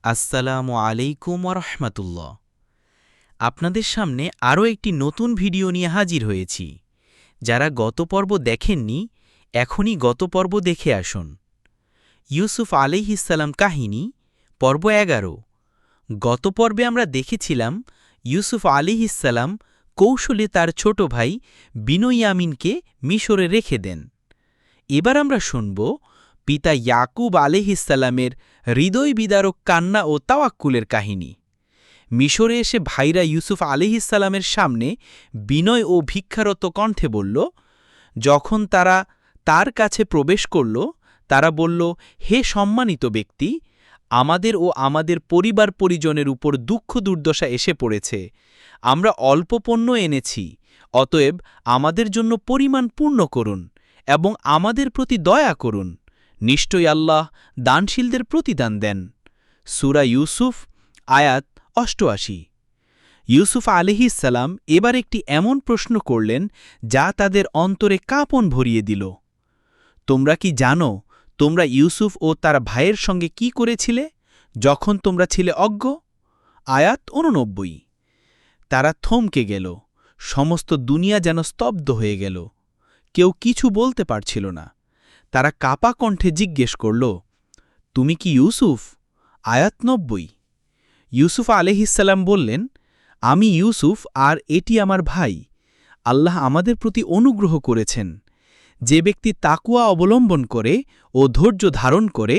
আসসালামু আলাইকুম ওরহমতুল্লাহ। আপনাদের সামনে আরও একটি নতুন ভিডিও নিয়ে হাজির হয়েছি। যারা গত পর্ব দেখেননি, এখনই গত পর্ব দেখে আসুন। ইউসুফ আলাইহিসসালাম কাহিনী পর্ব ১১। গত পর্বে আমরা দেখেছিলাম ইউসুফ আলাইহিসসালাম কৌশলে তার ছোট ভাই বিনয়ামিনকে মিশরে রেখে দেন। এবার আমরা শুনব পিতা ইয়াকুব আলাইহিসসালামের হৃদয় বিদারক কান্না ও তাওয়াক্কুলের কাহিনী। মিশরে এসে ভাইরা ইউসুফ আলাইহিসসালামের সামনে বিনয় ও ভিক্ষারত কণ্ঠে বলল, যখন তারা তার কাছে প্রবেশ করল, তারা বলল, হে সম্মানিত ব্যক্তি, আমাদের ও আমাদের পরিবার পরিজনের উপর দুঃখ দুর্দশা এসে পড়েছে। আমরা অল্প পণ্য এনেছি, অতএব আমাদের জন্য পরিমাণ পূর্ণ করুন এবং আমাদের প্রতি দয়া করুন। নিশ্চয়ই আল্লাহ দানশীলদের প্রতিদান দেন। সূরা ইউসুফ আয়াত ৮৮। ইউসুফ আলাইহিসসালাম এবার একটি এমন প্রশ্ন করলেন যা তাদের অন্তরে কাঁপন ভরিয়ে দিল। তোমরা কি জানো তোমরা ইউসুফ ও তার ভাইয়ের সঙ্গে কি করেছিলে যখন তোমরা ছিলে অজ্ঞ? আয়াত ৮৯। তারা থমকে গেল, সমস্ত দুনিয়া যেন স্তব্ধ হয়ে গেল। কেউ কিছু বলতে পারছিল না। তারা কাপা কণ্ঠে জিজ্ঞেস করল, তুমি কি ইউসুফ? আয়াত ৯০। ইউসুফ আলাইহিসসালাম বললেন, আমি ইউসুফ আর এটি আমার ভাই। আল্লাহ আমাদের প্রতি অনুগ্রহ করেছেন। যে ব্যক্তি তাকওয়া অবলম্বন করে ও ধৈর্য ধারণ করে,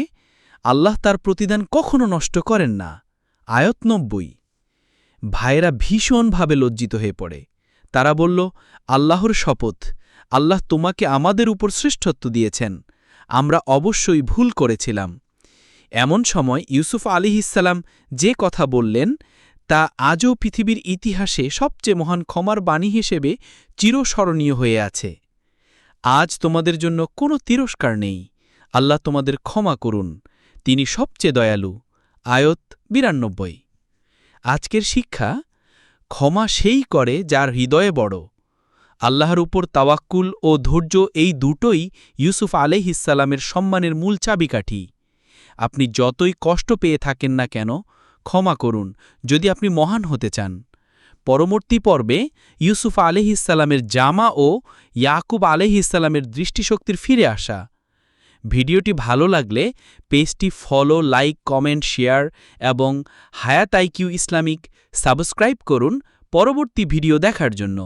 আল্লাহ তার প্রতিদান কখনো নষ্ট করেন না। আয়াত ৯০। ভাইয়েরা ভীষণভাবে লজ্জিত হয়ে পড়ে। তারা বলল, আল্লাহর শপথ, আল্লাহ তোমাকে আমাদের উপর শ্রেষ্ঠত্ব দিয়েছেন। আমরা অবশ্যই ভুল করেছিলাম। এমন সময় ইউসুফ আলাইহিসসালাম যে কথা বললেন তা আজও পৃথিবীর ইতিহাসে সবচেয়ে মহান ক্ষমার বাণী হিসেবে চিরস্মরণীয় হয়ে আছে। আজ তোমাদের জন্য কোনো তিরস্কার নেই। আল্লাহ তোমাদের ক্ষমা করুন, তিনি সবচেয়ে দয়ালু। আয়াত ৯২। আজকের শিক্ষা, ক্ষমা সেই করে যার হৃদয়ে বড়। আল্লাহর উপর তাওয়াক্কুল ও ধৈর্য, এই দুটোই ইউসুফ আলাইহিসসালামের সম্মানের মূল চাবিকাঠি। আপনি যতই কষ্ট পেয়ে থাকেন না কেন, ক্ষমা করুন যদি আপনি মহান হতে চান। পরবর্তী পর্বে ইউসুফ আলাইহিসসালামের জামা ও ইয়াকুব আলাইহিসসালামের দৃষ্টিশক্তির ফিরে আসা। ভিডিওটি ভালো লাগলে পেজটি ফলো, লাইক, কমেন্ট, শেয়ার এবং হায়াত আইকিউ ইসলামিক সাবস্ক্রাইব করুন পরবর্তী ভিডিও দেখার জন্য।